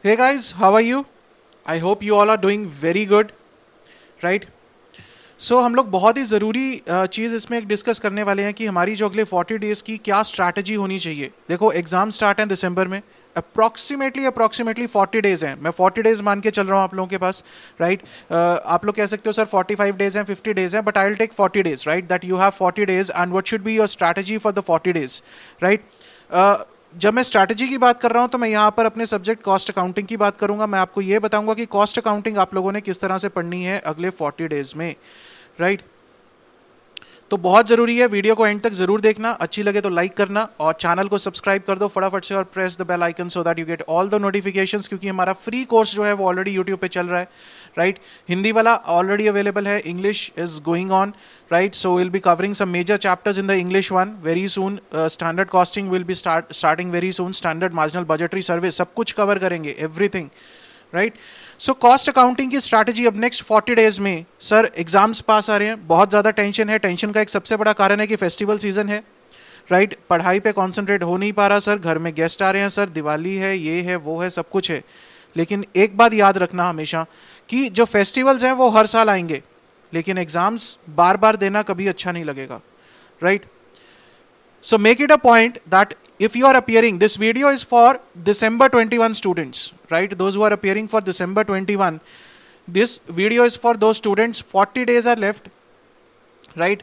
Hey guys, how are you? I hope you all are doing very good, right? सो हम लोग बहुत ही ज़रूरी चीज़ इसमें एक डिस्कस करने वाले हैं कि हमारी जो अगले 40 डेज़ की क्या स्ट्रैटेजी होनी चाहिए। देखो एग्ज़ाम स्टार्ट हैं दिसंबर में, अप्रॉक्सीमेटली 40 डेज़ हैं। मैं 40 डेज़ मान के चल रहा हूँ आप लोगों के पास, राइट? आप लोग कह सकते हो सर 45 डेज़ हैं, 50 डेज़ हैं, but I will take 40 days, right? That you have 40 days and what should be your strategy for the 40 days, right? जब मैं स्ट्रैटेजी की बात कर रहा हूं तो मैं यहां पर अपने सब्जेक्ट कॉस्ट अकाउंटिंग की बात करूंगा। मैं आपको यह बताऊंगा कि कॉस्ट अकाउंटिंग आप लोगों ने किस तरह से पढ़नी है अगले 40 डेज में, राइट? तो बहुत ज़रूरी है, वीडियो को एंड तक ज़रूर देखना, अच्छी लगे तो लाइक करना और चैनल को सब्सक्राइब कर दो फटाफट से और press the bell icon so that you get all the notifications, क्योंकि हमारा फ्री कोर्स जो है वो ऑलरेडी यूट्यूब पे चल रहा है, राइट? हिंदी वाला ऑलरेडी अवेलेबल है, English is going on, right? So will be covering some major chapters in the English one very soon. Standard costing will be starting very soon, standard marginal budgetary service, सब कुछ cover करेंगे, everything, right? So cost accounting की strategy अब next 40 days में। Sir exams पास आ रहे हैं, बहुत ज़्यादा टेंशन है। टेंशन का एक सबसे बड़ा कारण है कि फेस्टिवल सीजन है, राइट? पढ़ाई पे कॉन्सेंट्रेट हो नहीं पा रहा सर, घर में गेस्ट आ रहे हैं सर, दिवाली है, ये है वो है, सब कुछ है। लेकिन एक बात याद रखना हमेशा कि जो फेस्टिवल्स हैं वो हर साल आएंगे, लेकिन एग्जाम्स बार बार देना कभी अच्छा नहीं लगेगा, right? So make it a point that if you are appearing, this video is for December 21 students, right? Those who are appearing for December 21, this video is for those students. 40 days are left, right?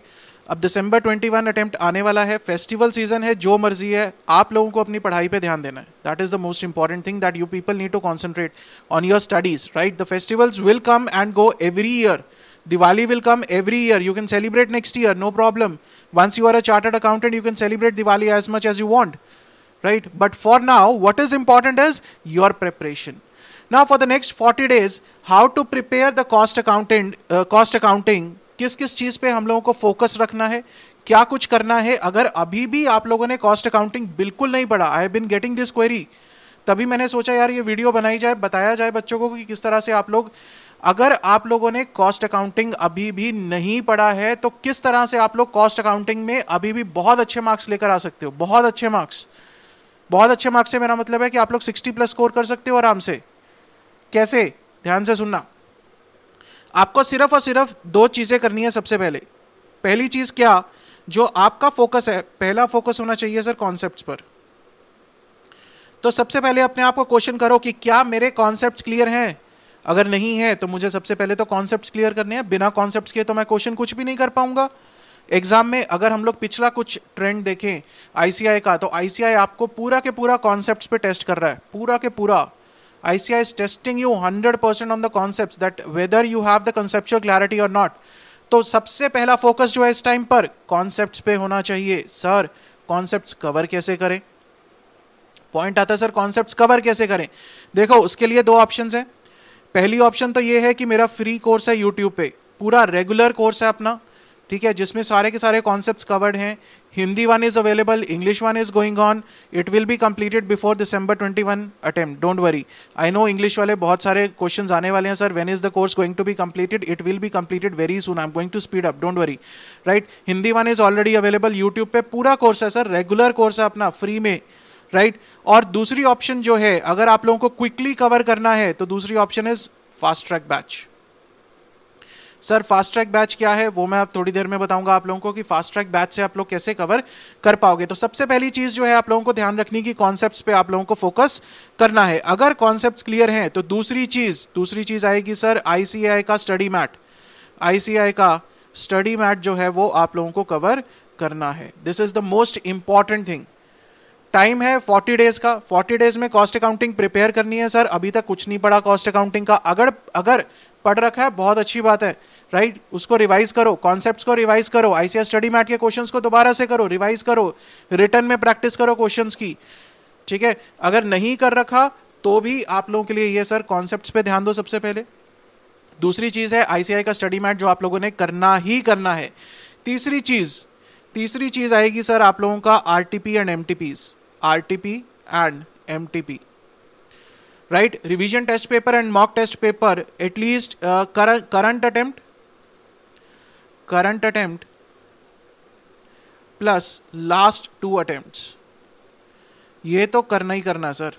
अब December 21 attempt आने वाला है, festival season है, जो मर्जी है, आप लोगों को अपनी पढ़ाई पे ध्यान देना है। That is the most important thing, that you people need to concentrate on your studies, right? The festivals will come and go every year. Diwali will come every year. You can celebrate next year, no problem. Once you are a chartered accountant, you can celebrate Diwali as much as you want, right? But for now, what is important is your preparation. Now, for the next 40 days, how to prepare the cost accounting? किस किस चीज़ पे हम लोगों को focus रखना है, क्या कुछ करना है? अगर अभी भी आप लोगों ने कॉस्ट अकाउंटिंग बिल्कुल नहीं पढ़ा, I have been getting this query, तभी मैंने सोचा यार ये वीडियो बनाई जाए, बताया जाए बच्चों को कि किस तरह से आप लोग, अगर आप लोगों ने कॉस्ट अकाउंटिंग अभी भी नहीं पढ़ा है तो किस तरह से आप लोग कॉस्ट अकाउंटिंग में अभी भी बहुत अच्छे मार्क्स लेकर आ सकते हो। बहुत अच्छे मार्क्स, बहुत अच्छे मार्क्स से मेरा मतलब है कि आप लोग 60+ स्कोर कर सकते हो आराम से। कैसे? ध्यान से सुनना। आपको सिर्फ और सिर्फ दो चीजें करनी है। सबसे पहली चीज क्या, जो आपका फोकस है, पहला फोकस होना चाहिए सर कॉन्सेप्ट्स पर। तो सबसे पहले अपने आप को क्वेश्चन करो कि क्या मेरे कॉन्सेप्ट्स क्लियर हैं? अगर नहीं है तो मुझे सबसे पहले तो कॉन्सेप्ट्स क्लियर करने हैं। बिना कॉन्सेप्ट्स के तो मैं क्वेश्चन कुछ भी नहीं कर पाऊंगा एग्जाम में। अगर हम लोग पिछला कुछ ट्रेंड देखें आईसीआई का, तो आईसीआई आपको पूरा के पूरा कॉन्सेप्ट्स पे टेस्ट कर रहा है, पूरा के पूरा। ICI is testing you 100% on the concepts, that whether you have the conceptual clarity और नॉट। तो सबसे पहला फोकस जो है इस टाइम पर कॉन्सेप्ट्स पे होना चाहिए। सर कॉन्सेप्ट्स कवर कैसे करें? पॉइंट आता है सर कॉन्सेप्ट्स कवर कैसे करें। देखो उसके लिए दो ऑप्शंस हैं। पहली ऑप्शन तो ये है कि मेरा फ्री कोर्स है यूट्यूब पे, पूरा रेगुलर कोर्स है अपना, ठीक है, जिसमें सारे के सारे कॉन्सेप्ट्स कवर्ड हैं। Hindi one is available, English one is going on, it will be completed before December 21 attempt, don't worry. I know English वाले बहुत सारे क्वेश्चंस आने वाले हैं, sir when is the course going to be completed? It will be completed very soon, I am going to speed up, don't worry, right? Hindi one is already available YouTube पे, पूरा course है sir, regular course है अपना, free में, right? और दूसरी option जो है, अगर आप लोगों को क्विकली कवर करना है तो दूसरी option is fast track batch. Sir fast track batch क्या है वो मैं अब थोड़ी देर में बताऊंगा आप लोगों को कि फास्ट ट्रैक बैच से आप लोग कैसे कवर कर पाओगे। तो सबसे पहली चीज जो है आप लोगों को ध्यान रखनी की कॉन्सेप्ट्स पे आप लोगों को फोकस करना है। अगर कॉन्सेप्ट्स क्लियर हैं तो दूसरी चीज आएगी सर आईसीआई का स्टडी मैट। आईसीआई का स्टडी मैट जो है वो आप लोगों को कवर करना है। This is the most important thing. Time है 40 डेज का, 40 डेज में कॉस्ट अकाउंटिंग प्रिपेयर करनी है। सर अभी तक कुछ नहीं पढ़ा कॉस्ट अकाउंटिंग का, अगर पढ़ रखा है बहुत अच्छी बात है, राइट? उसको रिवाइज करो, कॉन्सेप्ट्स को रिवाइज करो, आईसीआई स्टडी मैट के क्वेश्चंस को दोबारा से करो, रिवाइज करो, रिटर्न में प्रैक्टिस करो क्वेश्चंस की, ठीक है? अगर नहीं कर रखा तो भी आप लोगों के लिए ये सर कॉन्सेप्ट्स पे ध्यान दो सबसे पहले। दूसरी चीज है आईसीआई का स्टडी मैट जो आप लोगों ने करना ही करना है। तीसरी चीज आएगी सर आप लोगों का RTP and MTPs, RTP and MTP, right? Revision test paper and mock test paper, at least current attempt plus last 2 attempts, ये तो करना ही करना सर,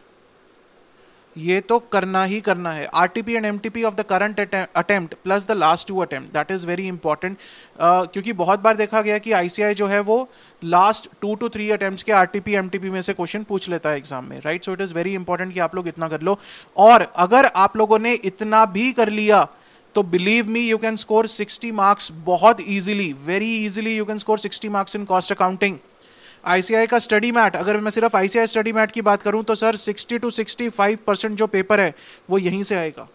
ये तो करना ही करना है। RTP and MTP of the current attempt plus the last 2 attempt, that is very important, क्योंकि बहुत बार देखा गया कि आईसीआई जो है वो लास्ट 2 to 3 अटेम्प्ट्स के आरटीपी एमटीपी में से क्वेश्चन पूछ लेता है एग्जाम में, right. So it is very important कि आप लोग इतना कर लो, और अगर आप लोगों ने इतना भी कर लिया तो believe me you can score 60 marks बहुत easily, very easily you can score 60 marks in cost accounting. ICAI का स्टडी मैट, अगर मैं सिर्फ आईसीआई स्टडी मैट की बात करूं तो सर 60 to 65% जो पेपर है वो यहीं से आएगा।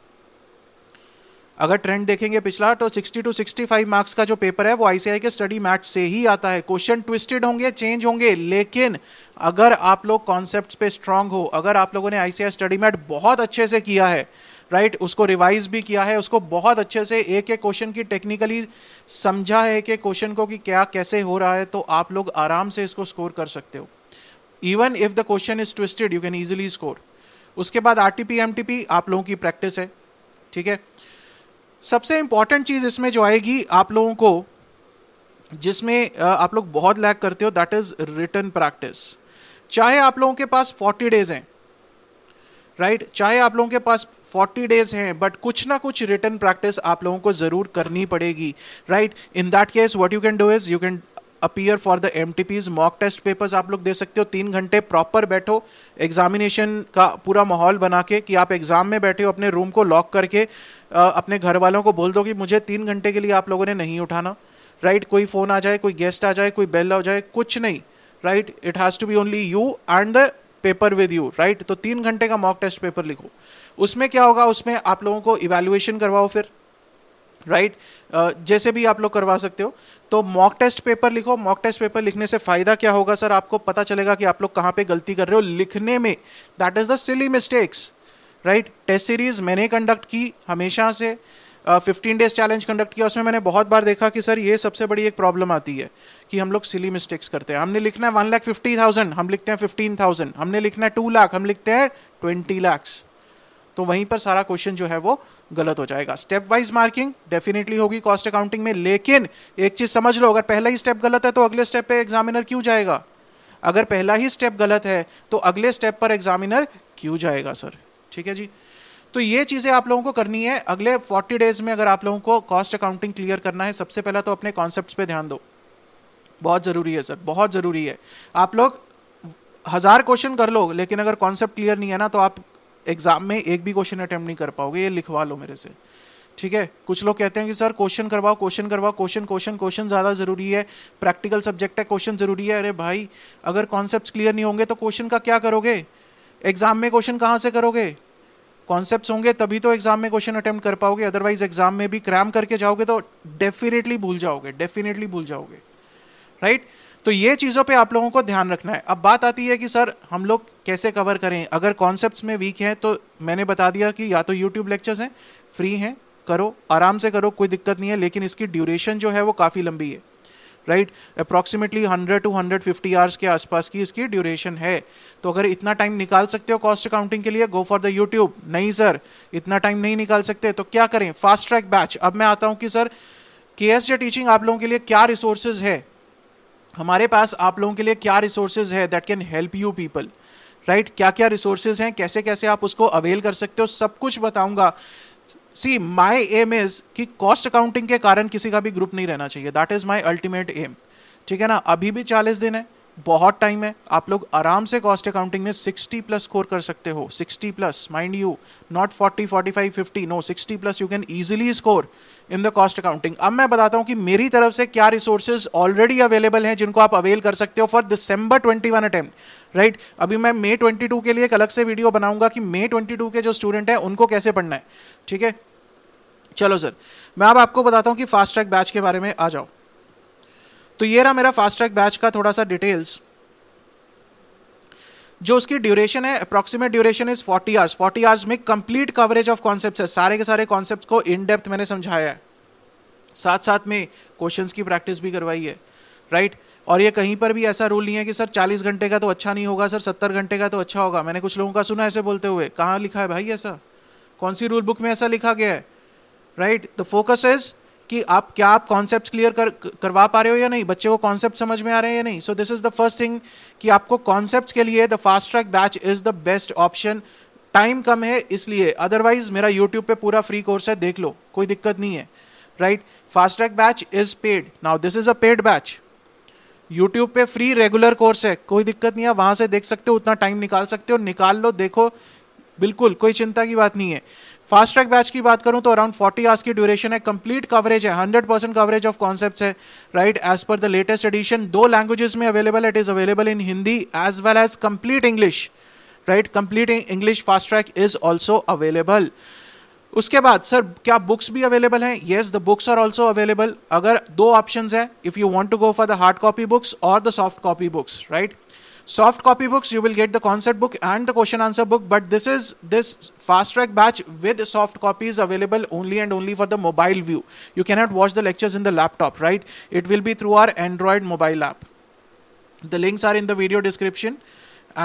अगर ट्रेंड देखेंगे पिछला तो 60 to 65 मार्क्स का जो पेपर है वो आईसीआई के स्टडी मैट से ही आता है। क्वेश्चन ट्विस्टेड होंगे, चेंज होंगे, लेकिन अगर आप लोग कॉन्सेप्ट्स पे स्ट्रांग हो, अगर आप लोगों ने आईसीआई स्टडी मैट बहुत अच्छे से किया है, राइट, उसको रिवाइज भी किया है, उसको बहुत अच्छे से एक एक क्वेश्चन की टेक्निकली समझा है, एक एक क्वेश्चन को कि क्या कैसे हो रहा है, तो आप लोग आराम से इसको स्कोर कर सकते हो। Even if the question is twisted you can easily score. उसके बाद आरटीपी एमटीपी आप लोगों की प्रैक्टिस है, ठीक है। सबसे इंपॉर्टेंट चीज इसमें जो आएगी आप लोगों को, जिसमें आप लोग बहुत लैग करते हो, दैट इज रिटन प्रैक्टिस। चाहे आप लोगों के पास 40 डेज हैं, राइट, चाहे आप लोगों के पास 40 डेज हैं, बट कुछ ना कुछ रिटन प्रैक्टिस आप लोगों को जरूर करनी पड़ेगी, right. In that case what you can do is you can appear for the MTPs, mock test papers आप लोग दे सकते हो। 3 घंटे प्रॉपर बैठो, एग्जामिनेशन का पूरा माहौल बना के कि आप एग्जाम में बैठे हो, अपने रूम को लॉक करके अपने घर वालों को बोल दो कि मुझे 3 घंटे के लिए आप लोगों ने नहीं उठाना, राइट। कोई फोन आ जाए, कोई गेस्ट आ जाए, कोई बेल हो जाए, कुछ नहीं, right. It has to be only you and the paper with you, right. तो 3 घंटे का मॉक टेस्ट पेपर लिखो। उसमें क्या होगा, उसमें आप लोगों को इवैल्यूएशन करवाओ फिर, राइट, जैसे भी आप लोग करवा सकते हो। तो मॉक टेस्ट पेपर लिखो। मॉक टेस्ट पेपर लिखने से फायदा क्या होगा सर, आपको पता चलेगा कि आप लोग कहाँ पे गलती कर रहे हो लिखने में, that is the silly mistakes, right. Test series मैंने कंडक्ट की हमेशा से, 15 डेज चैलेंज कंडक्ट किया, उसमें मैंने बहुत बार देखा कि सर ये सबसे बड़ी एक प्रॉब्लम आती है कि हम लोग सिली मिस्टेक्स करते हैं। हमने लिखना है 1,50,000, हम लिखते हैं 15,000, हमने लिखना है 2 लाख, हम लिखते हैं 20 लाख। तो वहीं पर सारा क्वेश्चन जो है वो गलत हो जाएगा। स्टेप वाइज मार्किंग डेफिनेटली होगी कॉस्ट अकाउंटिंग में, लेकिन एक चीज समझ लो, अगर पहला ही स्टेप गलत है तो अगले स्टेप पे एग्जामिनर क्यों जाएगा? अगर पहला ही स्टेप गलत है तो अगले स्टेप पर एग्जामिनर क्यों जाएगा सर? ठीक है जी। तो ये चीजें आप लोगों को करनी है अगले 40 डेज में। अगर आप लोगों को कॉस्ट अकाउंटिंग क्लियर करना है, सबसे पहला तो अपने कॉन्सेप्ट्स पे ध्यान दो, बहुत जरूरी है सर, बहुत जरूरी है। आप लोग 1000 क्वेश्चन कर लो, लेकिन अगर कॉन्सेप्ट क्लियर नहीं है ना तो आप एग्जाम में एक भी क्वेश्चन अटेम्प्ट नहीं कर पाओगे। ये लिखवा लो मेरे से, ठीक है। कुछ लोग कहते हैं कि सर क्वेश्चन करवाओ, क्वेश्चन करवाओ, क्वेश्चन ज़्यादा ज़रूरी है, प्रैक्टिकल सब्जेक्ट है, क्वेश्चन ज़रूरी है। अरे भाई, अगर कॉन्सेप्ट्स क्लियर नहीं होंगे तो क्वेश्चन का क्या करोगे? एग्जाम में क्वेश्चन कहाँ से करोगे? कॉन्सेप्ट्स होंगे तभी तो एग्जाम में क्वेश्चन अटेम्प्ट कर पाओगे, अदरवाइज एग्जाम में भी क्रैम करके जाओगे तो डेफिनेटली भूल जाओगे, डेफिनेटली भूल जाओगे, राइट। तो ये चीज़ों पे आप लोगों को ध्यान रखना है। अब बात आती है कि सर हम लोग कैसे कवर करें? अगर कॉन्सेप्ट्स में वीक हैं तो मैंने बता दिया कि या तो यूट्यूब लेक्चर्स हैं, फ्री हैं, करो, आराम से करो, कोई दिक्कत नहीं है, लेकिन इसकी ड्यूरेशन जो है वो काफ़ी लंबी है, राइट। अप्रॉक्सीमेटली 100 to 150 आवर्स के आसपास की इसकी ड्यूरेशन है। तो अगर इतना टाइम निकाल सकते हो कॉस्ट अकाउंटिंग के लिए, गो फॉर द यूट्यूब। नहीं सर इतना टाइम नहीं निकाल सकते तो क्या करें? Fast track batch. अब मैं आता हूँ कि सर केएसजे टीचिंग आप लोगों के लिए क्या रिसोर्सेज है, हमारे पास आप लोगों के लिए क्या रिसोर्सेज है that can help you people, right. क्या क्या रिसोर्सेज हैं, कैसे कैसे आप उसको अवेल कर सकते हो, सब कुछ बताऊंगा। सी माई एम इज कि कॉस्ट अकाउंटिंग के कारण किसी का भी ग्रुप नहीं रहना चाहिए, that is my ultimate aim, ठीक है ना। अभी भी 40 दिन है, बहुत टाइम है, आप लोग आराम से कॉस्ट अकाउंटिंग में 60+ स्कोर कर सकते हो। 60+, mind you, not 40, 45, 50, no, 60+ you can easily score in the cost accounting. अब मैं बताता हूं कि मेरी तरफ से क्या रिसोर्सेज ऑलरेडी अवेलेबल हैं जिनको आप अवेल कर सकते हो फॉर दिसंबर 21 अटेम्प्ट, राइट। अभी मैं May 22 के लिए एक अलग से वीडियो बनाऊंगा कि May 22 के जो स्टूडेंट है उनको कैसे पढ़ना है, ठीक है। चलो सर, मैं अब आपको बताता हूं कि फास्ट ट्रैक बैच के बारे में। आ जाओ। तो ये रहा मेरा फास्ट ट्रैक बैच का थोड़ा सा डिटेल्स। जो उसकी ड्यूरेशन है, approximate duration is 40 hours. 40 hours में कंप्लीट कवरेज ऑफ कॉन्सेप्ट्स है, सारे के सारे कॉन्सेप्ट्स को इन डेप्थ मैंने समझाया है, साथ साथ में क्वेश्चंस की प्रैक्टिस भी करवाई है, राइट। और ये कहीं पर भी ऐसा रूल नहीं है कि सर 40 घंटे का तो अच्छा नहीं होगा, सर 70 घंटे का तो अच्छा होगा। मैंने कुछ लोगों का सुना ऐसे बोलते हुए, कहाँ लिखा है भाई ऐसा? कौन सी रूल बुक में ऐसा लिखा गया है, राइट। द फोकस इज कि आप कॉन्सेप्ट क्लियर करवा पा रहे हो या नहीं, बच्चे को कॉन्सेप्ट समझ में आ रहे हैं या नहीं। So this is the first thing कि आपको कॉन्सेप्ट्स के लिए the fast track batch is the best option time कम है इसलिए, अदरवाइज मेरा यूट्यूब पे पूरा फ्री कोर्स है, देख लो, कोई दिक्कत नहीं है, right. Fast track batch is paid, now this is a paid batch. YouTube पे फ्री रेगुलर कोर्स है, कोई दिक्कत नहीं है, वहां से देख सकते हो, उतना टाइम निकाल सकते हो, निकाल लो, देखो, बिल्कुल कोई चिंता की बात नहीं है। फास्ट ट्रैक बैच की बात करूं तो अराउंड 40 आवर्स की ड्यूरेशन है, कंप्लीट कवरेज है, 100% कवरेज ऑफ कॉन्सेप्ट्स है, right, as per the latest edition. 2 languages में available, it is available in Hindi as well as complete English, right, complete English fast track is also available. उसके बाद sir क्या books भी available हैं? Yes, the books are also available. अगर 2 options हैं, if you want to go for the hard copy books और the soft copy books, right. Soft copy books, you will get the concept book and the question answer book, but this fast track batch with soft copy is available only and only for the mobile view. You cannot watch the lectures in the laptop, right? It will be through our Android mobile app. The links are in the video description.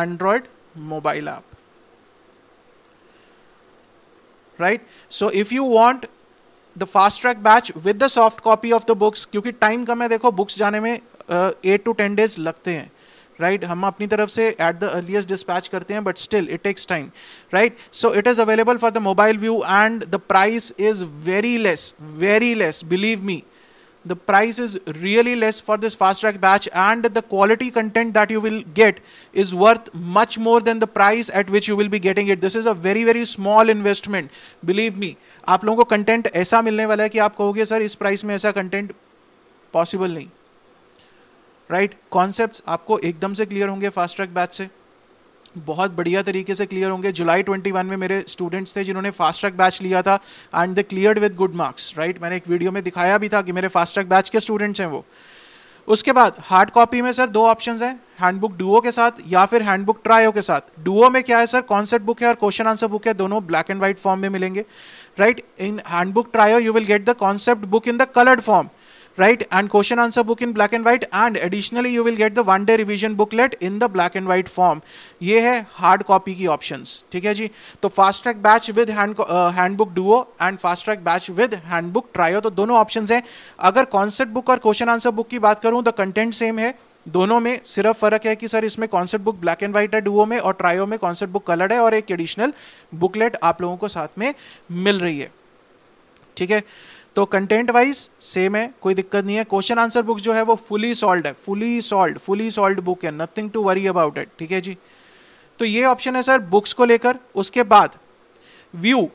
Android mobile app, right? So if you want the fast track batch with the soft copy of the books, क्योंकि time कम है, देखो books जाने में 8 to 10 days लगते हैं, right, हम अपनी तरफ से एट द अर्लीस्ट डिस्पैच करते हैं, but still it takes time, right. So it is available for the mobile view and the price is very less, believe me, the price is really less for this fast track batch, and the quality content that you will get is worth much more than the price at which you will be getting it. This is a very small investment, believe me. आप लोगों को content ऐसा मिलने वाला है कि आप कहोगे सर इस प्राइस में ऐसा कंटेंट पॉसिबल नहीं, राइट। कॉन्सेप्ट्स आपको एकदम से क्लियर होंगे फास्ट ट्रैक बैच से, बहुत बढ़िया तरीके से क्लियर होंगे। जुलाई 21 में मेरे स्टूडेंट्स थे जिन्होंने फास्ट ट्रैक बैच लिया था and they cleared with good marks, right. मैंने एक वीडियो में दिखाया भी था कि मेरे फास्ट ट्रैक बैच के स्टूडेंट्स हैं वो। उसके बाद हार्ड कॉपी में सर 2 ऑप्शंस हैं, हैंडबुक डुओ के साथ या फिर हैंडबुक ट्रायो के साथ। डुओ में क्या है सर, कॉन्सेप्ट बुक है और क्वेश्चन आंसर बुक है, दोनों ब्लैक एंड व्हाइट फॉर्म में मिलेंगे, right. In handbook trio you will get the concept book in the coloured form, right, and question answer book in black and white, and additionally you will get the 1 day revision booklet in the black and white form. ये है hard copy की options, ठीक है जी। तो fast track batch with handbook Duo and fast track batch with handbook trio, तो दोनों options हैं। अगर कॉन्सेप्ट बुक और क्वेश्चन आंसर बुक की बात करूं, द कंटेंट सेम है दोनों में, सिर्फ फर्क है कि सर इसमें concept book black and white है डुओ में, और ट्रायो में कॉन्सेप्ट बुक कलर्ड है और एक एडिशनल बुकलेट आप लोगों को साथ में मिल रही है, ठीक है। तो कंटेंट वाइज सेम है, कोई दिक्कत नहीं है। क्वेश्चन आंसर बुक जो है वो फुली सॉल्व्ड है, फुली सॉल्व्ड बुक है, nothing to worry about it, ठीक है जी। तो ये ऑप्शन है सर बुक्स को लेकर। उसके बाद view,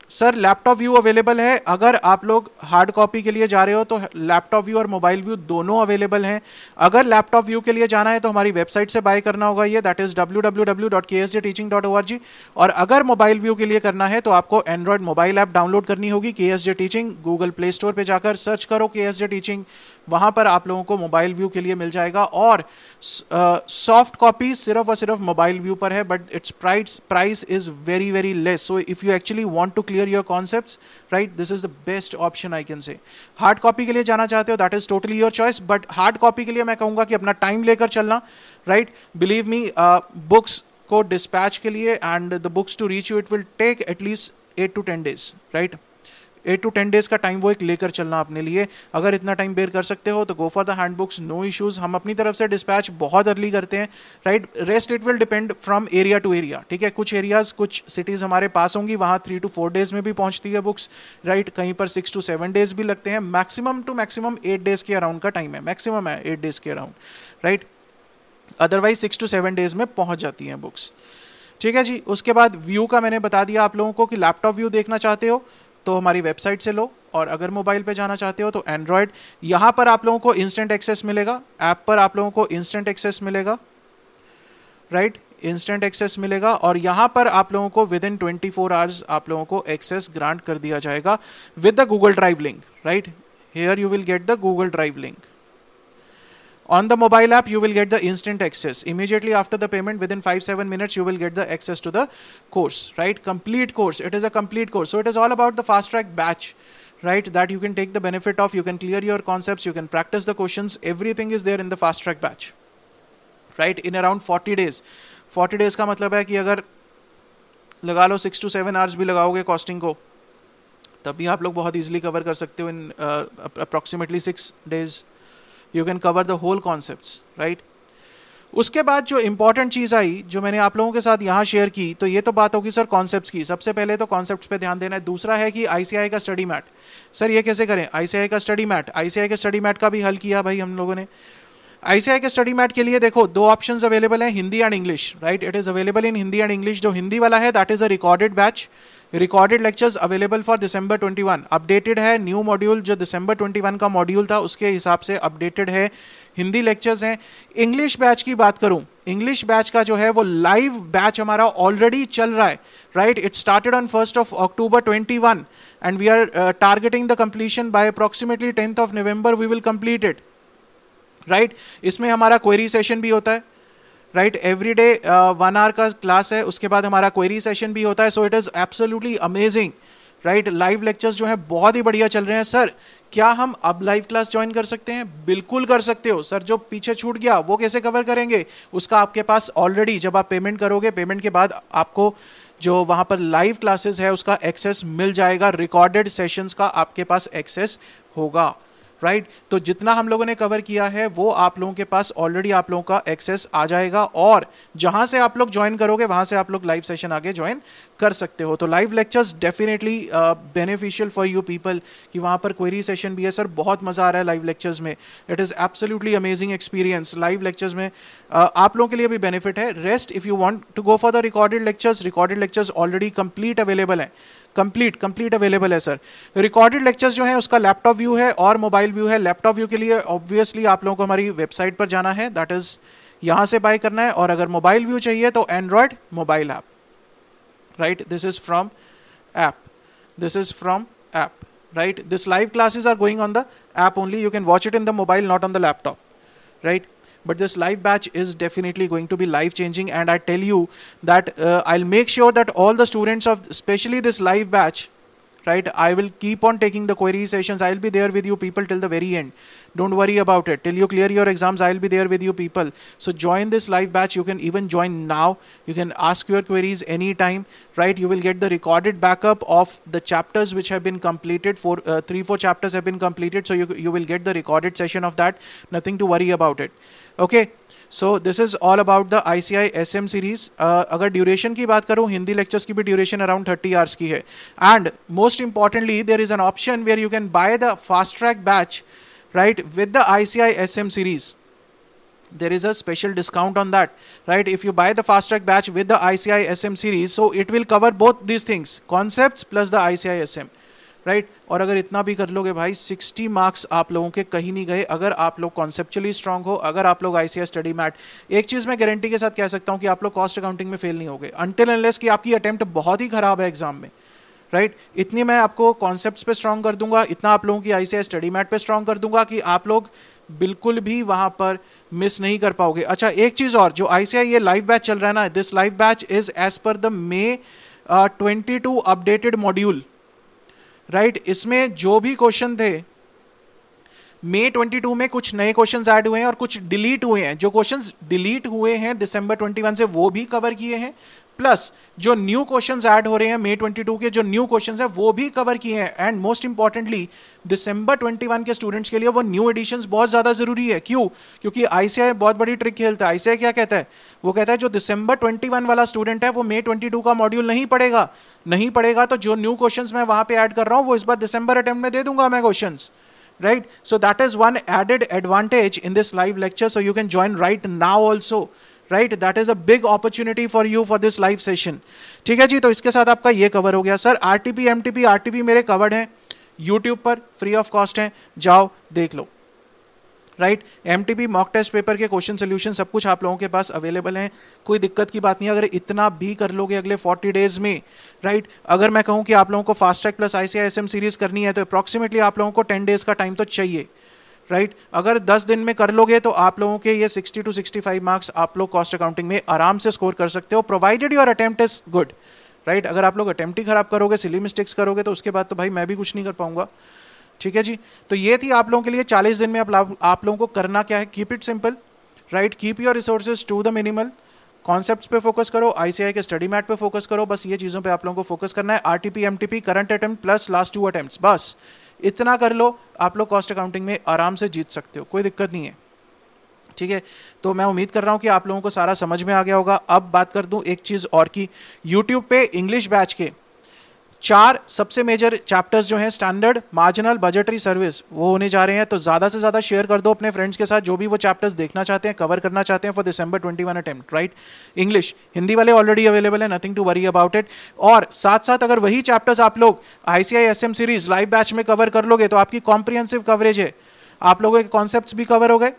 sir laptop view available है। अगर आप लोग हार्ड कॉपी के लिए जा रहे हो तो लैपटॉप व्यू और मोबाइल व्यू दोनों अवेलेबल हैं। अगर लैपटॉप व्यू के लिए जाना है तो हमारी वेबसाइट से बाय करना होगा ये, दैट इज www.ksjteaching.org। और अगर मोबाइल व्यू के लिए करना है तो आपको एंड्रॉयड मोबाइल ऐप डाउनलोड करनी होगी, KSJ teaching. Google play store पर जाकर सर्च करो KSJ टीचिंग, वहां पर आप लोगों को मोबाइल व्यू के लिए मिल जाएगा। और सॉफ्ट कॉपी सिर्फ और सिर्फ मोबाइल व्यू पर है, but it's price is very less. So if you actually want to clear your concepts, right, this is the best option I can say. Hard copy के लिए जाना चाहते हो, that is totally your choice, but hard copy के लिए मैं कहूंगा कि अपना टाइम लेकर चलना, राइट। बिलीव मी, बुक्स को डिस्पैच के लिए and the books to reach you, it will take at least 8 to 10 days, right. 8 to 10 days का टाइम वो एक लेकर चलना अपने लिए। अगर इतना टाइम बेयर कर सकते हो तो go for the hand books, no issues. हम अपनी तरफ से डिस्पैच बहुत अर्ली करते हैं, right. Rest it will depend from area to area, ठीक है। कुछ एरियाज, कुछ सिटीज हमारे पास होंगी, वहाँ 3 to 4 days में भी पहुँचती है बुक्स, राइट। कहीं पर 6 to 7 days भी लगते हैं। मैक्सिमम टू मैक्सिमम 8 days के अराउंड का टाइम है, मैक्सिमम है 8 days के around, right. Otherwise 6 to 7 days में पहुँच जाती हैं बुक्स, ठीक है जी। उसके बाद व्यू का मैंने बता दिया आप लोगों को कि लैपटॉप व्यू देखना चाहते हो तो हमारी वेबसाइट से लो, और अगर मोबाइल पे जाना चाहते हो तो एंड्रॉयड। यहाँ पर आप लोगों को इंस्टेंट एक्सेस मिलेगा, ऐप पर आप लोगों को इंस्टेंट एक्सेस मिलेगा, राइट, इंस्टेंट एक्सेस मिलेगा। और यहाँ पर आप लोगों को विद इन 24 आवर्स आप लोगों को एक्सेस ग्रांट कर दिया जाएगा with the Google drive link, right. Here you will get the Google drive link. On the mobile app, you will get the instant access. Immediately after the payment, within 5-7 minutes, you will get the access to the course, right? Complete course. It is a complete course. So it is all about the fast track batch, right? That you can take the benefit of. You can clear your concepts. You can practice the questions. Everything is there in the fast track batch, right? In around 40 days. 40 days का मतलब है कि अगर लगा लो 6 to 7 hours भी लगाओगे costing को, तब भी आप लोग बहुत easily कवर कर सकते हो in approximately 6 days. You can cover the whole concepts, right? उसके बाद जो इंपॉर्टेंट चीज़ आई जो मैंने आप लोगों के साथ यहाँ शेयर की, तो ये तो बात होगी सर कॉन्सेप्ट्स की। सबसे पहले तो कॉन्सेप्ट्स पे ध्यान देना है। दूसरा है कि आईसीआई का स्टडी मैट। सर ये कैसे करें? आईसीआई का स्टडी मैट, आईसीआई के स्टडी मैट का भी हल किया भाई हम लोगों ने। आईसीआई के स्टडी मैट के लिए देखो दो ऑप्शंस अवेलेबल हैं, Hindi and English, right. It is available in Hindi and English. जो हिंदी वाला है that is a recorded batch, recorded lectures available for December 21। Updated है न्यू मॉड्यूल, जो दिसंबर 21 का मॉड्यूल था उसके हिसाब से अपडेटेड है, हिंदी लेक्चर्स हैं। इंग्लिश बैच की बात करूं, इंग्लिश बैच का जो है वो लाइव बैच हमारा ऑलरेडी चल रहा है, right. It started on 1st of October 21 and we are targeting the completion by approximately 10th of November we will complete it, right. इसमें हमारा क्वेरी सेशन भी होता है, राइट। एवरी डे 1 hour का क्लास है, उसके बाद हमारा क्वेरी सेशन भी होता है। So it is absolutely amazing, right. Live lectures जो है बहुत ही बढ़िया चल रहे हैं। सर क्या हम अब लाइव क्लास ज्वाइन कर सकते हैं? बिल्कुल कर सकते हो सर। जो पीछे छूट गया वो कैसे कवर करेंगे? उसका आपके पास ऑलरेडी जब आप पेमेंट करोगे, पेमेंट के बाद आपको जो वहाँ पर लाइव क्लासेस है उसका एक्सेस मिल जाएगा, रिकॉर्डेड सेशंस का आपके पास एक्सेस होगा, राइट। तो जितना हम लोगों ने कवर किया है वो आप लोगों के पास ऑलरेडी आप लोगों का एक्सेस आ जाएगा, और जहां से आप लोग ज्वाइन करोगे वहां से आप लोग लाइव सेशन आगे ज्वाइन कर सकते हो। तो live lectures definitely beneficial for you people कि वहां पर क्वेरी सेशन भी है। सर बहुत मजा आ रहा है लाइव लेक्चर्स में, it is absolutely amazing experience. Live lectures में आप लोगों के लिए भी बेनिफिट है। Rest if you want to go for the recorded lectures already complete available है, कंप्लीट अवेलेबल है सर। रिकॉर्डेड लेक्चर्स जो है उसका लैपटॉप व्यू है और मोबाइल व्यू है। लैपटॉप व्यू के लिए ऑब्वियसली आप लोगों को हमारी वेबसाइट पर जाना है, दैट इज यहां से बाय करना है। और अगर मोबाइल व्यू चाहिए तो Android mobile app, right. This is from app, right? This live classes are going on the app only. You can watch it in the mobile, not on the laptop, right? But this live batch is definitely going to be life changing, and I tell you that I'll make sure that all the students of especially this live batch, right, I will keep on taking the query sessions. I'll be there with you people till the very end. Don't worry about it. Till you clear your exams, I'll be there with you people. So join this live batch. You can even join now. You can ask your queries anytime, right? You will get the recorded backup of the chapters which have been completed. 3-4 chapters have been completed. So you will get the recorded session of that. Nothing to worry about it. Okay. So this is all about the ICI SM series. अगर duration की बात करूं, Hindi lectures की भी duration around 30 hours की है। And most importantly there is an option where you can buy the fast track batch, right, with the ICI SM series. There is a special discount on that, right? If you buy the fast track batch with the ICI SM series, so it will cover both these things, concepts plus the ICI SM, right. और अगर इतना भी कर लोगे भाई, 60 marks आप लोगों के कहीं नहीं गए अगर आप लोग कॉन्सेप्चुअली स्ट्रांग हो, अगर आप लोग ICI स्टडी मैट। एक चीज़ मैं गारंटी के साथ कह सकता हूँ कि आप लोग कॉस्ट अकाउंटिंग में फेल नहीं होगे अनटिल अनलेस कि आपकी अटेम्प्ट बहुत ही खराब है एग्जाम में, राइट। इतनी मैं आपको कॉन्सेप्ट्स पे स्ट्रांग कर दूंगा, इतना आप लोगों की ICI स्टडी मैट पे स्ट्रांग कर दूंगा कि आप लोग बिल्कुल भी वहां पर मिस नहीं कर पाओगे। अच्छा एक चीज़ और, जो ICI ये लाइव बैच चल रहा है ना, this live batch is as per the May 22 updated module, right. इसमें जो भी क्वेश्चन थे May 22 में कुछ नए क्वेश्चंस ऐड हुए हैं और कुछ डिलीट हुए हैं। जो क्वेश्चंस डिलीट हुए हैं दिसंबर 21 से वो भी कवर किए हैं, प्लस जो न्यू क्वेश्चंस ऐड हो रहे हैं May 22 के जो न्यू क्वेश्चंस हैं वो भी कवर किए हैं। एंड मोस्ट इंपॉर्टेंटली दिसंबर 21 के स्टूडेंट्स के लिए वो न्यू एडिशंस बहुत ज़्यादा ज़रूरी है। क्यों? क्योंकि ICI बहुत बड़ी ट्रिक खेलता है। ICI क्या कहता है? वो कहता है जो दिसंबर 21 वाला स्टूडेंट है वो May 22 का मॉड्यूल नहीं पढ़ेगा तो जो न्यू क्वेश्चंस मैं वहाँ पे ऐड कर रहा हूँ वो इस बार दिसंबर अटेम्प्ट में दे दूंगा मैं questions, right? So that is one added advantage in this live lecture, so you can join right now also, right? That is a big opportunity for you for this live session. ठीक है जी, तो इसके साथ आपका ये cover हो गया। Sir RTP MTP RTP मेरे कवर्ड हैं, YouTube पर फ्री ऑफ कॉस्ट हैं, जाओ देख लो, right. MTP mock test paper के क्वेश्चन सोल्यूशन सब कुछ आप लोगों के पास अवेलेबल हैं, कोई दिक्कत की बात नहीं। अगर इतना भी कर लोगे अगले 40 डेज में, राइट, अगर मैं कहूँ कि आप लोगों को fast track plus ICI SM series करनी है तो अप्रॉक्सीमेटली आप लोगों को 10 डेज का टाइम तो चाहिए, राइट। अगर 10 दिन में कर लोगे तो आप लोगों के ये 60 to 65 मार्क्स आप लोग कॉस्ट अकाउंटिंग में आराम से स्कोर कर सकते हो, provided your attempt is good, right. अगर आप लोग अटेम्प्ट ही खराब करोगे, सिली मिस्टेक्स करोगे तो उसके बाद तो भाई मैं भी कुछ नहीं कर पाऊंगा। ठीक है जी, तो ये थी आप लोगों के लिए 40 दिन में आप लोगों को करना क्या है। Keep it simple, right, keep your resources to the minimal, concepts पे फोकस करो, ICI के स्टडी मैट पे फोकस करो, बस ये चीज़ों पे आप लोगों को फोकस करना है। RTP MTP current attempt plus last 2 attempts, बस इतना कर लो, आप लोग कॉस्ट अकाउंटिंग में आराम से जीत सकते हो, कोई दिक्कत नहीं है। ठीक है, तो मैं उम्मीद कर रहा हूँ कि आप लोगों को सारा समझ में आ गया होगा। अब बात कर दूँ एक चीज़ और की, यूट्यूब पे इंग्लिश बैच के 4 सबसे मेजर चैप्टर्स जो हैं, स्टैंडर्ड, मार्जिनल, बजटरी, सर्विस, वो होने जा रहे हैं। तो ज़्यादा से ज़्यादा शेयर कर दो अपने फ्रेंड्स के साथ जो भी वो चैप्टर्स देखना चाहते हैं, कवर करना चाहते हैं for December 21 attempt, right. English, Hindi वाले ऑलरेडी अवेलेबल है, nothing to worry about it. और साथ साथ अगर वही चैप्टर्स आप लोग ICI-SM सीरीज लाइव बैच में कवर कर लोगे तो आपकी कॉम्प्रिहेंसिव कवरेज है, आप लोगों के कॉन्सेप्ट्स भी कवर हो गए,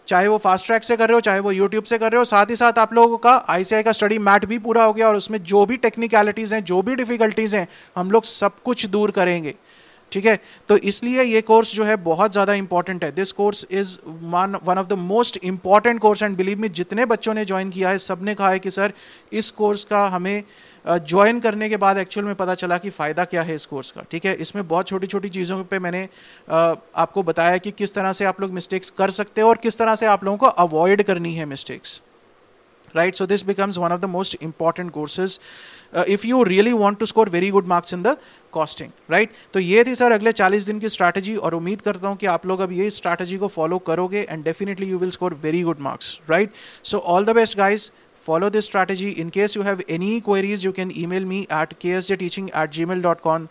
चाहे वो फास्ट ट्रैक से कर रहे हो, चाहे वो यूट्यूब से कर रहे हो। साथ ही साथ आप लोगों का ICI का स्टडी मैट भी पूरा हो गया और उसमें जो भी टेक्निकलिटीज़ हैं, जो भी डिफिकल्टीज़ हैं, हम लोग सब कुछ दूर करेंगे, ठीक है। तो इसलिए ये कोर्स जो है बहुत ज़्यादा इंपॉर्टेंट है। This course is one of the most important course and believe me, जितने बच्चों ने ज्वाइन किया है सब ने कहा है कि सर इस कोर्स का हमें ज्वाइन करने के बाद एक्चुअल में पता चला कि फ़ायदा क्या है इस कोर्स का, ठीक है। इसमें बहुत छोटी छोटी चीज़ों पे मैंने आपको बताया कि किस तरह से आप लोग मिस्टेक्स कर सकते हो और किस तरह से आप लोगों को अवॉइड करनी है mistakes, right? So this becomes one of the most important courses if you really want to score very good marks in the costing, right? तो ये थी सर अगले 40 दिन की स्ट्रैटेजी और उम्मीद करता हूँ कि आप लोग अब ये स्ट्रैटेजी को फॉलो करोगे and definitely you will score very good marks, right. So all the best guys, follow this strategy. In case you have any queries, you can email me at ksjteaching@gmail.com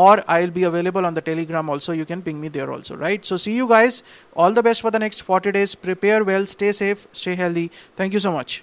or I'll be available on the Telegram also. You can ping me there also, right? So see you guys. All the best for the next 40 days. Prepare well, stay safe, stay healthy. Thank you so much.